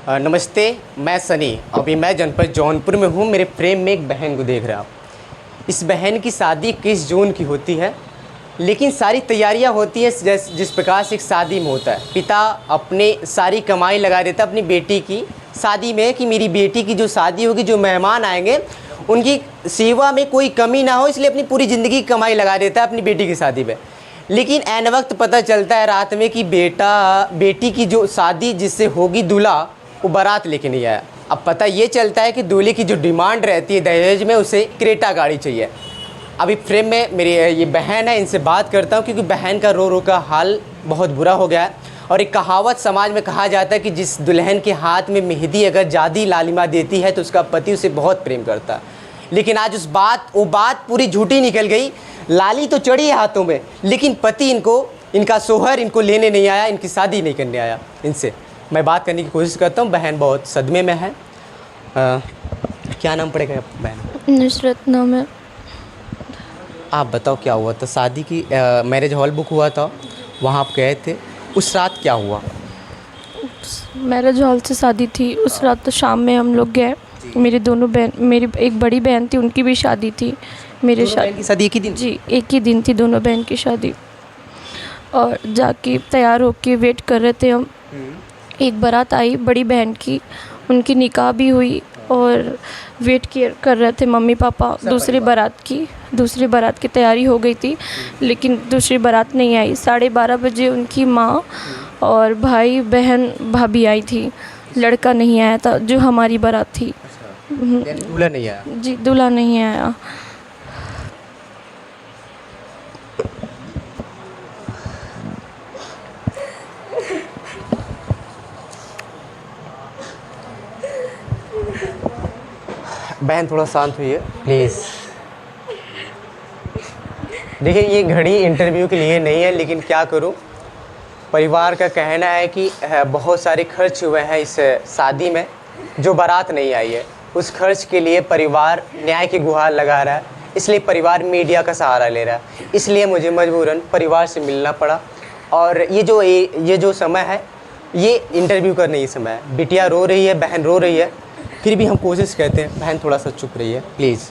नमस्ते, मैं सनी। अभी मैं जनपद जौनपुर में हूँ। मेरे फ्रेम में एक बहन को देख रहा हूँ। इस बहन की शादी 21 जून की होती है, लेकिन सारी तैयारियाँ होती है जिस प्रकार से एक शादी में होता है। पिता अपने सारी कमाई लगा देता है अपनी बेटी की शादी में कि मेरी बेटी की जो शादी होगी, जो मेहमान आएंगे उनकी सेवा में कोई कमी ना हो, इसलिए अपनी पूरी ज़िंदगी की कमाई लगा देता है अपनी बेटी की शादी में। लेकिन ऐन वक्त पता चलता है रात में कि बेटी की जो शादी जिससे होगी दूल्हा, वो बारात लेके नहीं आया। अब पता ये चलता है कि दूल्हे की जो डिमांड रहती है दहेज में, उसे क्रेटा गाड़ी चाहिए। अभी फ्रेम में मेरी ये बहन है, इनसे बात करता हूँ क्योंकि बहन का रो रो का हाल बहुत बुरा हो गया है। और एक कहावत समाज में कहा जाता है कि जिस दुल्हन के हाथ में मेहंदी अगर ज़्यादा लालिमा देती है तो उसका पति उसे बहुत प्रेम करता है। लेकिन आज वो बात पूरी झूठी निकल गई। लाली तो चढ़ी है हाथों में, लेकिन पति इनका शोहर इनको लेने नहीं आया, इनकी शादी नहीं करने आया। इनसे मैं बात करने की कोशिश करता हूँ। बहन बहुत सदमे में है। क्या नाम पड़ेगा बहन? नुसरत नाम है। आप बताओ क्या हुआ था? शादी की मैरिज हॉल बुक हुआ था, वहाँ आप गए थे, उस रात क्या हुआ? मैरिज हॉल से शादी थी। उस रात तो शाम में हम लोग गए। मेरी दोनों बहन, मेरी एक बड़ी बहन थी, उनकी भी शादी थी। मेरे की शादी एक ही दिन? जी, एक ही दिन थी दोनों बहन की शादी। और जाके तैयार होके वेट कर रहे थे हम। एक बारात आई बड़ी बहन की, उनकी निकाह भी हुई और वेट कर रहे थे मम्मी पापा दूसरी बारात की तैयारी हो गई थी, लेकिन दूसरी बारात नहीं आई। 12:30 बजे उनकी माँ और भाई बहन भाभी आई थी। लड़का नहीं आया था जो हमारी बारात थी। दूल्हा नहीं आया? जी, दूल्हा नहीं आया। बहन थोड़ा शांत हुई है प्लीज़। देखिए, ये घड़ी इंटरव्यू के लिए नहीं है, लेकिन क्या करूं, परिवार का कहना है कि बहुत सारे खर्च हुए हैं इस शादी में, जो बारात नहीं आई है। उस खर्च के लिए परिवार न्याय की गुहार लगा रहा है, इसलिए परिवार मीडिया का सहारा ले रहा है। इसलिए मुझे मजबूरन परिवार से मिलना पड़ा। और ये जो समय है, ये इंटरव्यू करने की समय है। बिटिया रो रही है, बहन रो रही है, फिर भी हम कोशिश करते हैं। बहन थोड़ा सा चुप रही है प्लीज़।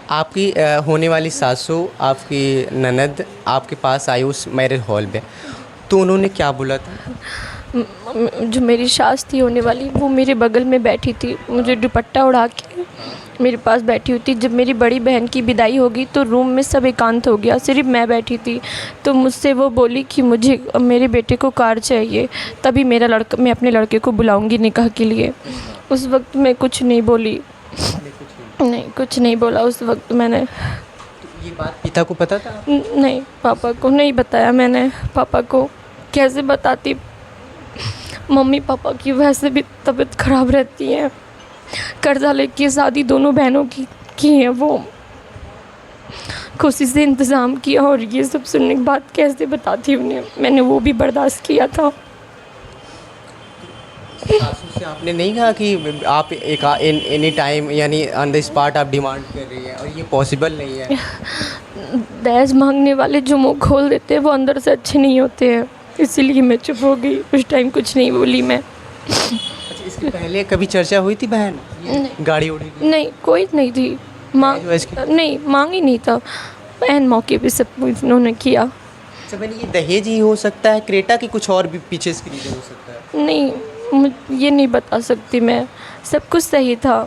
आपकी होने वाली सासू, आपकी ननद आपके पास आई उस मैरिज हॉल में, तो उन्होंने क्या बोला था? जो मेरी सास थी होने वाली, वो मेरे बगल में बैठी थी, मुझे दुपट्टा उड़ा के मेरे पास बैठी हुई थी। जब मेरी बड़ी बहन की विदाई होगी तो रूम में सब एकांत हो गया, सिर्फ मैं बैठी थी। तो मुझसे वो बोली कि मुझे मेरे बेटे को कार चाहिए, तभी मैं अपने लड़के को बुलाऊंगी निकाह के लिए। उस वक्त मैं कुछ नहीं बोली, नहीं कुछ नहीं बोला उस वक्त मैंने। ये बात पिता को पता था? नहीं, पापा को नहीं बताया मैंने। पापा को कैसे बताती, मम्मी पापा की वैसे भी तबीयत ख़राब रहती है। कर्जा लेके शादी दोनों बहनों की है, वो खुशी से इंतज़ाम किया, और ये सब सुनने के बाद कैसे बताती उन्हें। मैंने वो भी बर्दाश्त किया था। सासू से आपने नहीं कहा कि आप एनी टाइम यानी ऑन द स्पॉट आप डिमांड कर रही हैं और ये पॉसिबल नहीं है? दहेज मांगने वाले जो मुँह खोल देते हैं वो अंदर से अच्छे नहीं होते हैं, इसीलिए मैं चुप हो गई। उस टाइम कुछ नहीं बोली मैं। अच्छा, इसके पहले कभी चर्चा हुई थी बहन गाड़ी उड़ी की? नहीं, कोई नहीं थी। नहीं, मांग ही नहीं था। बहन मौके पे सब उन्होंने किया। अच्छा बहन, ये दहेज ही हो सकता है क्रेटा की कुछ और भी पीछे इसके रीजन हो सकता है? नहीं, ये नहीं बता सकती मैं। सब कुछ सही था,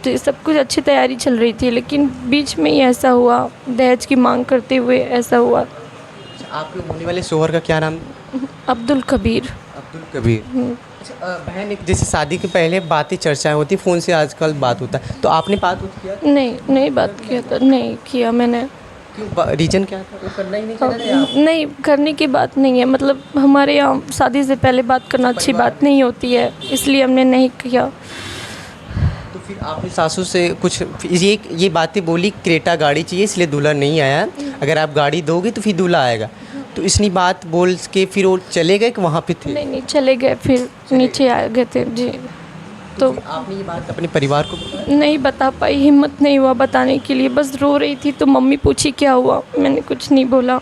तो सब कुछ अच्छी तैयारी चल रही थी, लेकिन बीच में ही ऐसा हुआ, दहेज की मांग करते हुए ऐसा हुआ। आपके होने वाले शोहर का क्या नाम? अब्दुल कबीर। अब्दुल कबीर। अच्छा बहन, एक जैसे शादी के पहले बातें चर्चाएं होती, फ़ोन से आजकल बात होता है, तो आपने बात किया? नहीं बात किया था, नहीं किया मैंने। क्यों, रीजन क्या था? वो करना ही नहीं चाहते? नहीं, करने की बात नहीं है, मतलब हमारे यहाँ शादी से पहले बात करना अच्छी बात नहीं होती है, इसलिए हमने नहीं किया। तो फिर आपने सासू से कुछ ये बातें बोली, क्रेटा गाड़ी चाहिए इसलिए दूल्हा नहीं आया, अगर आप गाड़ी दोगे तो फिर दूल्हा आएगा, तो इसनी बात बोल के फिर वो चले गए कि वहाँ पे थे? नहीं चले गए, फिर नीचे आ गए थे जी। तो आपने ये बात अपने परिवार को बताया? नहीं बता पाई, हिम्मत नहीं हुआ बताने के लिए, बस रो रही थी। तो मम्मी पूछी क्या हुआ, मैंने कुछ नहीं बोला।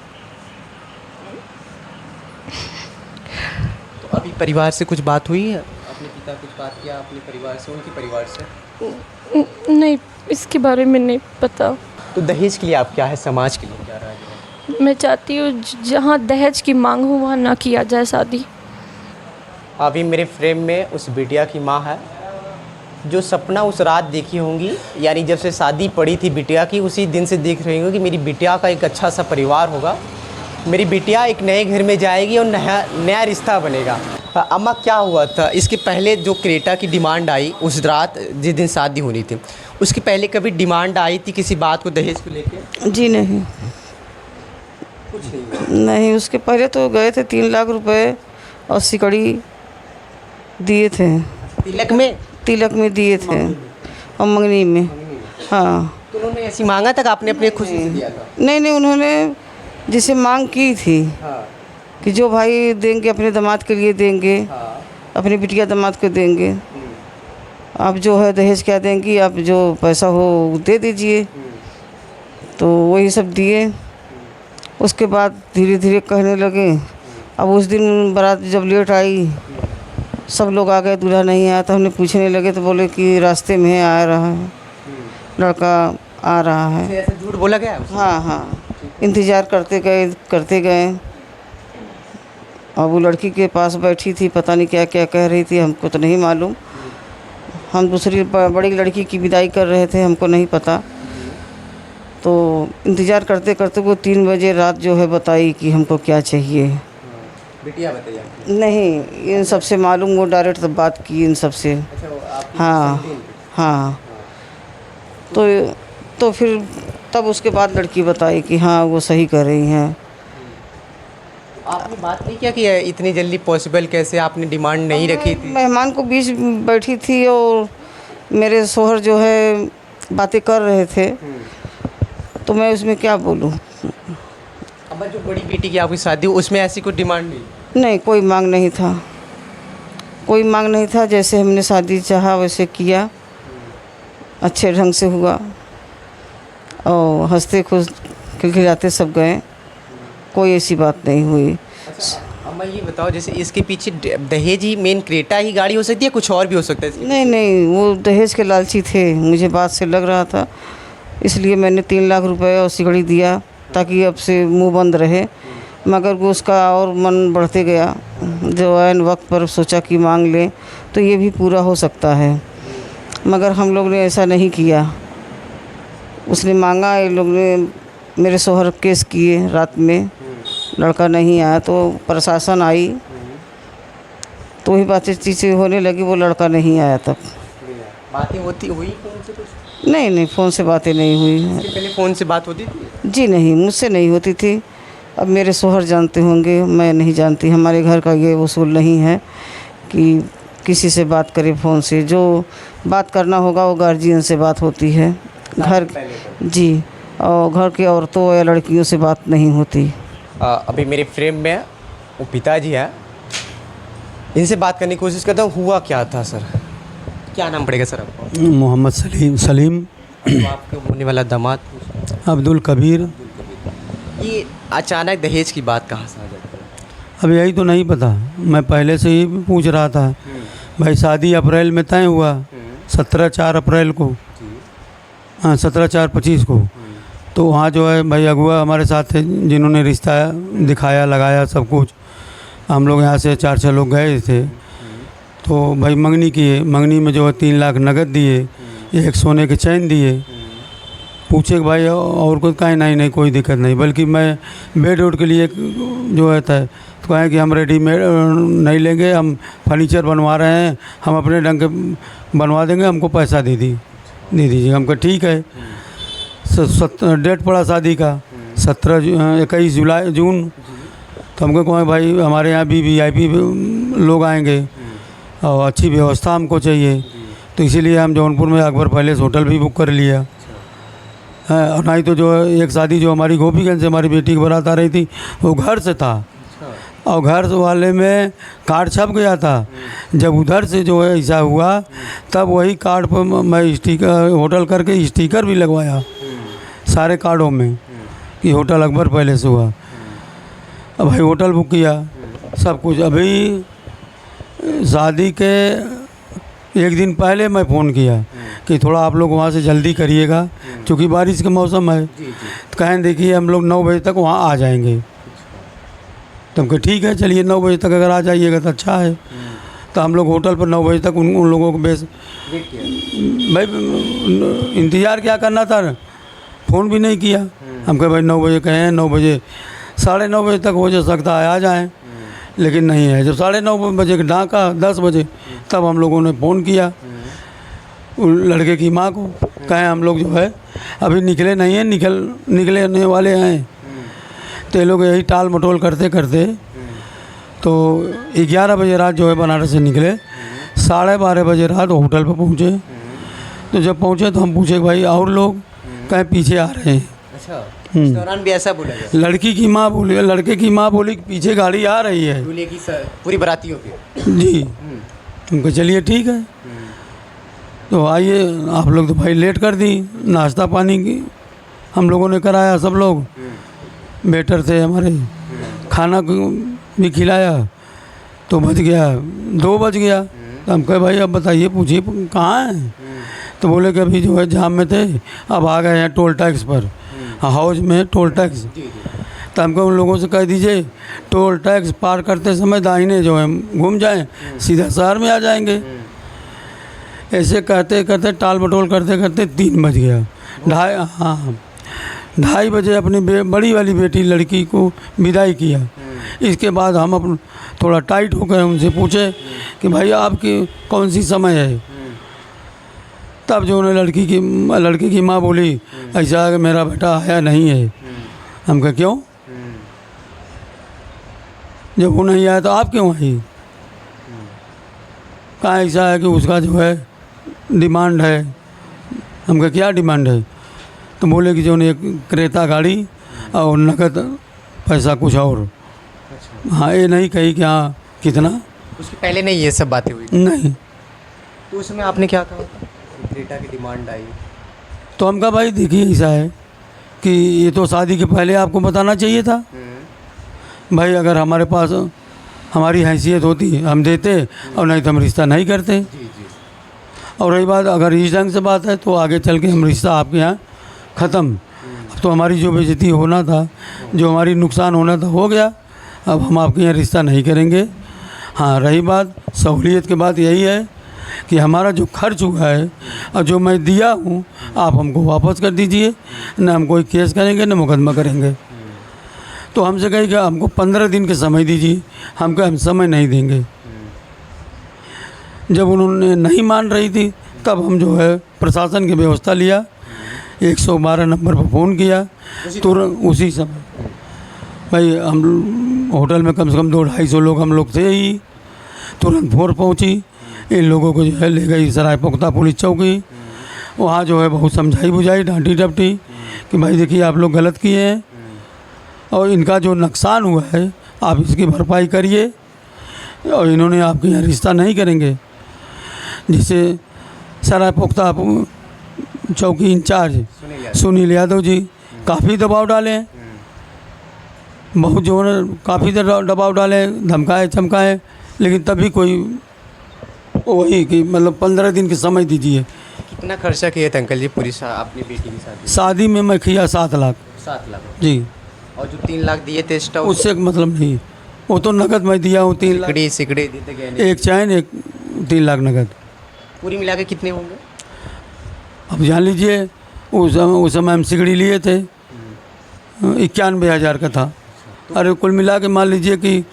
तो अभी परिवार से कुछ बात हुई है? अपने पिता कुछ बात किया अपने परिवार से, उनके परिवार से? नहीं, इसके बारे में नहीं पता। तो दहेज के लिए आप क्या है, समाज के लिए क्या राय है? मैं चाहती हूँ जहाँ दहेज की मांग हो वहाँ ना किया जाए शादी। अभी मेरे फ्रेम में उस बिटिया की माँ है जो सपना उस रात देखी होंगी, यानी जब से शादी पड़ी थी बिटिया की उसी दिन से देख रही होंगी कि मेरी बिटिया का एक अच्छा सा परिवार होगा, मेरी बिटिया एक नए घर में जाएगी और नया रिश्ता बनेगा। अम्मा क्या हुआ था इसके पहले जो क्रेटा की डिमांड आई उस रात जिस दिन शादी होनी थी, उसके पहले कभी डिमांड आई थी किसी बात को दहेज को लेके? जी नहीं, कुछ नहीं। नहीं उसके पहले तो गए थे 3 लाख रुपए और सिकड़ी दिए थे। तिलक में दिए थे और मंगनी में। हाँ, तो उन्होंने ऐसी मांगा था कि आपने अपने खुशी से दिया था? नहीं उन्होंने जिसे मांग की थी हाँ, कि जो भाई देंगे अपने दामाद के लिए देंगे, हाँ। अपनी बिटिया दामाद को देंगे, आप जो है दहेज क्या देंगी, आप जो पैसा हो दे दीजिए। तो वही सब दिए। उसके बाद धीरे धीरे कहने लगे। अब उस दिन बारात जब लेट आई सब लोग आ गए, दूल्हा नहीं आया, तो हमने पूछने लगे तो बोले कि रास्ते में आ रहा है, लड़का आ रहा है। ऐसा झूठ बोला गया है उसने? हाँ, इंतज़ार करते गए। और वो लड़की के पास बैठी थी, पता नहीं क्या क्या कह रही थी, हमको तो नहीं मालूम। हम दूसरी बड़ी लड़की की विदाई कर रहे थे, हमको नहीं पता। तो इंतज़ार करते करते वो 3 बजे रात जो है बताई कि हमको क्या चाहिए। बिटिया बताइए। नहीं, इन सबसे मालूम, वो डायरेक्ट बात की इन सबसे। अच्छा, वो आपकी हाँ सहमति है? हाँ। तो फिर तब उसके बाद लड़की बताई कि हाँ वो सही कर रही हैं। आपने बात नहीं किया कि इतनी जल्दी पॉसिबल कैसे, आपने डिमांड नहीं रखी थी? मेहमान को बीच बैठी थी और मेरे शोहर जो है बातें कर रहे थे, तो मैं उसमें क्या बोलूँ। अब जो बड़ी बेटी की आपकी शादी हुई उसमें ऐसी कोई डिमांड नहीं? नहीं, कोई मांग नहीं था, कोई मांग नहीं था। जैसे हमने शादी चाहा वैसे किया, अच्छे ढंग से हुआ और हंसते खुश खिलखिलाते सब गए, कोई ऐसी बात नहीं हुई। अच्छा, अम्मा ये बताओ, जैसे इसके पीछे दहेज ही मेन क्रेटा ही गाड़ी हो सकती है, कुछ और भी हो सकता है इसके? नहीं, वो दहेज के लालची थे, मुझे बात से लग रहा था, इसलिए मैंने 3 लाख रुपए और सिकड़ी दिया ताकि अब से मुंह बंद रहे। मगर वो उसका और मन बढ़ते गया, जो ऐन वक्त पर सोचा कि मांग लें तो ये भी पूरा हो सकता है, मगर हम लोग ने ऐसा नहीं किया। उसने मांगा, ये लोग ने मेरे शोहर केस किए रात में, लड़का नहीं आया तो प्रशासन आई तो वही बातें चीज़ें होने लगी, वो लड़का नहीं आया तब। बातें हुई फ़ोन से कुछ? नहीं, फ़ोन से बातें नहीं हुई। इसके पहले फ़ोन से बात होती थी? जी नहीं, मुझसे नहीं होती थी। अब मेरे शोहर जानते होंगे, मैं नहीं जानती। हमारे घर का ये उसूल नहीं है कि किसी से बात करें फ़ोन से। जो बात करना होगा वो गार्जियन से बात होती है, घर। जी, और घर की औरतों या लड़कियों से बात नहीं होती। अभी मेरे फ्रेम में वो पिताजी है, इनसे बात करने की कोशिश करता हूँ। हुआ क्या था सर? क्या नाम पड़ेगा सर आपको? मोहम्मद सलीम आपके होने वाला दामाद अब्दुल कबीर। ये अचानक दहेज की बात कहाँ से आ जाती है? अब यही तो नहीं पता, मैं पहले से ही पूछ रहा था। भाई शादी अप्रैल में तय हुआ, 17/4 अप्रैल को, हाँ 17/4/25 को। तो वहाँ जो है भाई अगुआ हमारे साथ थे जिन्होंने रिश्ता दिखाया लगाया सब कुछ। हम लोग यहाँ से 4-6 लोग गए थे। तो भाई मंगनी किए, मंगनी में जो है 3 लाख नगद दिए, एक सोने के चैन दिए। पूछे कि भाई और कुछ कहें, नहीं कोई दिक्कत नहीं, बल्कि मैं बेड उड के लिए जो है था तो कहें कि हम रेडीमेड नहीं लेंगे, हम फर्नीचर बनवा रहे हैं, हम अपने ढंग के बनवा देंगे, हमको पैसा दे दीजिए। हमको ठीक है। डेट पड़ा शादी का 21 जून। तो हमको कहें भाई हमारे यहाँ भी VIP लोग आएंगे और अच्छी व्यवस्था हमको चाहिए, तो इसीलिए हम जौनपुर में अकबर पैलेस होटल भी बुक कर लिया है। और नहीं तो जो एक शादी जो हमारी गोपीगंज से हमारी बेटी की बारात आ रही थी वो घर से था, और घर वाले में कार्ड छप गया था। जब उधर से जो है ऐसा हुआ तब वही कार्ड पर मैं स्टिकर होटल करके स्टिकर भी लगवाया सारे कार्डों में कि होटल अकबर पैलेस हुआ। अब भाई होटल बुक किया सब कुछ। अभी शादी के एक दिन पहले मैं फ़ोन किया कि थोड़ा आप लोग वहाँ से जल्दी करिएगा, क्योंकि बारिश का मौसम है। तो कहें देखिए हम लोग 9 बजे तक वहाँ आ जाएंगे। तो हम कहे ठीक है, चलिए 9 बजे तक अगर आ जाइएगा तो अच्छा है। तो हम लोग होटल पर 9 बजे तक उन लोगों को भाई इंतज़ार क्या करना था, फ़ोन भी नहीं किया। हम कहे भाई 9 बजे कहें, 9 बजे 9:30 बजे तक हो जा सकता है आ जाएं, लेकिन नहीं है। जब 9:30 बजे का डाका 10 बजे, तब हम लोगों ने फ़ोन किया लड़के की माँ को, कहें हम लोग जो है अभी निकले नहीं हैं, निकलने वाले हैं। तो ये लोग यही टाल मटोल करते करते तो 11 बजे रात जो है बनारस से निकले, 12:30 बजे रात होटल पर पहुँचे। तो जब पहुँचे तो हम पूछे कि भाई और लोग, कहें पीछे आ रहे हैं। अच्छा, इस दौरान भी ऐसा बोला गया? लड़के की माँ बोली कि पीछे गाड़ी आ रही है दूल्हे की पूरी बारातियों की। जी। उनको चलिए ठीक है, तो आइए। आप लोग तो भाई लेट कर दी, नाश्ता पानी की हम लोगों ने कराया, सब लोग वेटर थे हमारे, खाना भी खिलाया। तो बज गया 2 बज गया। तो हम कहे भाई अब बताइए, पूछिए कहाँ हैं? तो बोले कि अभी जो है जाम में थे, अब आ गए हैं टोल टैक्स पर, हाउस में टोल टैक्स। तो हमको उन लोगों से कह दीजिए टोल टैक्स पार करते समय दाहिने जो है घूम जाएं, सीधा शहर में आ जाएंगे। ऐसे कहते कहते टाल मटोल करते करते 3 बज गया। 2:30 बजे अपनी बड़ी वाली बेटी लड़की को विदाई किया। इसके बाद हम अपन थोड़ा टाइट हो गए, उनसे पूछे कि भाई आपकी कौन सी समय है? तब जो उन्हें लड़की की माँ बोली ऐसा है कि मेरा बेटा आया नहीं है। हम कहे क्यों? जब वो नहीं आया तो आप क्यों आई? कहा ऐसा है कि उसका जो है डिमांड है। हम कहे क्या डिमांड है? तो बोले कि जो एक क्रेता गाड़ी और नकद पैसा कुछ और। हाँ, ये नहीं कही कि हाँ कितना। उसके पहले नहीं ये सब बातें हुई? नहीं। तो उसमें आपने क्या कहा? क्रेटा की डिमांड आई। तो हम कहा भाई देखिए ऐसा है कि ये तो शादी के पहले आपको बताना चाहिए था। भाई अगर हमारे पास हमारी हैसियत होती हम देते, और नहीं तो हम रिश्ता नहीं करते। और रही बात अगर इस ढंग से बात है तो आगे चल के हम रिश्ता आपके यहाँ ख़त्म। अब तो हमारी जो बेइज्जती होना था, जो हमारी नुकसान होना था हो गया। अब हम आपके यहाँ रिश्ता नहीं करेंगे। हाँ, रही बात सहूलियत की बात यही है कि हमारा जो खर्च हुआ है और जो मैं दिया हूँ आप हमको वापस कर दीजिए, न हम कोई केस करेंगे न मुकदमा करेंगे। तो हमसे कही कि हमको 15 दिन के समय दीजिए। हम कहे हम समय नहीं देंगे। जब उन्होंने नहीं मान रही थी तब हम जो है प्रशासन की व्यवस्था लिया, 112 नंबर पर फ़ोन किया तुरंत उसी समय। भाई हम होटल में कम से कम 200-250 लोग हम लोग थे ही। तुरंत फोर्स पहुंची, इन लोगों को जो है ले गई सराय पुख्ता पुलिस चौकी। वहाँ जो है बहुत समझाई बुझाई, डांटी डपटी कि भाई देखिए आप लोग गलत किए हैं और इनका जो नुकसान हुआ है आप इसकी भरपाई करिए, और इन्होंने आपके यहाँ रिश्ता नहीं करेंगे। जिससे सराय पुख्ता चौकी इंचार्ज सुनील यादव जी काफ़ी दबाव डाले हैं, बहुत जो है काफ़ी दबाव डाले, धमकाए चमकाए, लेकिन तभी कोई वही कि मतलब 15 दिन के समय दीजिए। कितना खर्चा किए थे अंकल जी पूरी अपनी बेटी की शादी में मैं किया 7 लाख। 7 लाख जी। और जो 3 लाख दिए थे एक्स्ट्रा उससे मतलब नहीं, वो तो नकद मैं दिया हूँ 3 लाख। सिकड़ी देते गए, एक चैन, एक 3 लाख नकद। पूरी मिला के कितने होंगे? अब जान लीजिए उस समय हम सिकड़ी लिए थे 91,000 का था। अरे कुल मिला के मान लीजिए कि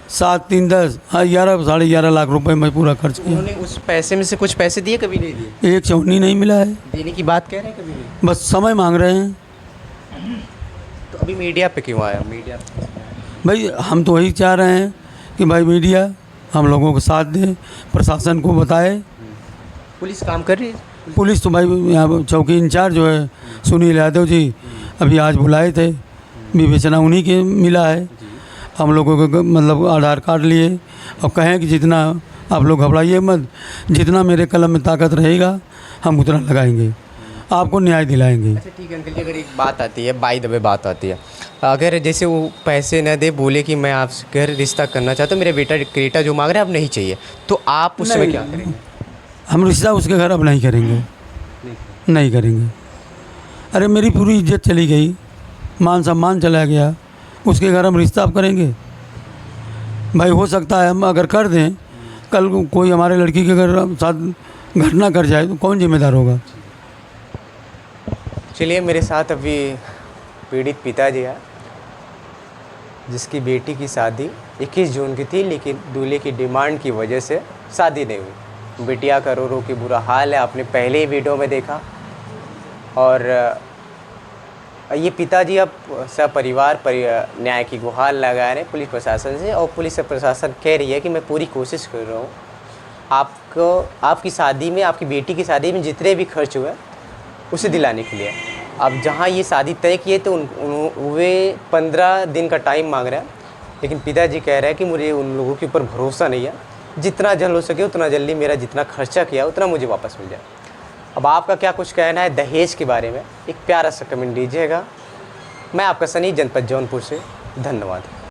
7, 3, 10, हाँ 11, 11.5 लाख रुपए मैं पूरा खर्च किया। उन्होंने उस पैसे में से कुछ पैसे दिए? कभी नहीं दिए? एक चौनी नहीं मिला है। देने की बात कह रहे हैं? कभी नहीं। बस समय मांग रहे हैं। तो अभी मीडिया पे क्यों आया? मीडिया भाई हम तो वही चाह रहे हैं कि भाई मीडिया हम लोगों को साथ दे, प्रशासन को बताए। पुलिस काम कर रही है? पुलिस तो भाई यहाँ चौकी इंचार्ज जो है सुनील यादव जी अभी आज बुलाए थे, विवेचना उन्हीं के मिला है। हम लोगों को मतलब आधार कार्ड लिए और कहें कि जितना आप लोग घबराइए मत, जितना मेरे कलम में ताकत रहेगा हम उतना लगाएंगे। आपको न्याय दिलाएंगे। अच्छा ठीक है अंकल जी, अगर एक बात आती है, बाय द वे बात आती है, अगर जैसे वो पैसे न दे, बोले कि मैं आपसे घर रिश्ता करना चाहता हूँ, मेरा बेटा क्रेटा जो मांग रहा है अब नहीं चाहिए, तो आप उस समय क्या करेंगे? हम रिश्ता उसके घर अब नहीं करेंगे, नहीं करेंगे। अरे मेरी पूरी इज्जत चली गई, मान सम्मान चला गया, उसके घर हम रिश्ता अब करेंगे? भाई हो सकता है हम अगर कर दें, कल को कोई हमारे लड़की के घर साथ घटना कर जाए तो कौन जिम्मेदार होगा? चलिए, मेरे साथ अभी पीड़ित पिताजी है, जिसकी बेटी की शादी 21 जून की थी, लेकिन दूल्हे की डिमांड की वजह से शादी नहीं हुई। बिटिया का रो रो के बुरा हाल है, आपने पहले ही वीडियो में देखा। और ये पिताजी अब सपरिवार न्याय की गुहार लगा रहे हैं पुलिस प्रशासन से, और पुलिस प्रशासन कह रही है कि मैं पूरी कोशिश कर रहा हूँ आपको, आपकी शादी में, आपकी बेटी की शादी में जितने भी खर्च हुए उसे दिलाने के लिए। अब जहाँ ये शादी तय किए तो वे 15 दिन का टाइम मांग रहे हैं, लेकिन पिताजी कह रहे हैं कि मुझे उन लोगों के ऊपर भरोसा नहीं है, जितना जल्द हो सके उतना जल्दी मेरा जितना खर्चा किया उतना मुझे वापस मिल जाए। अब आपका क्या कुछ कहना है दहेज के बारे में? एक प्यारा सा कमेंट दीजिएगा। मैं आपका सनी, जनपद जौनपुर से, धन्यवाद।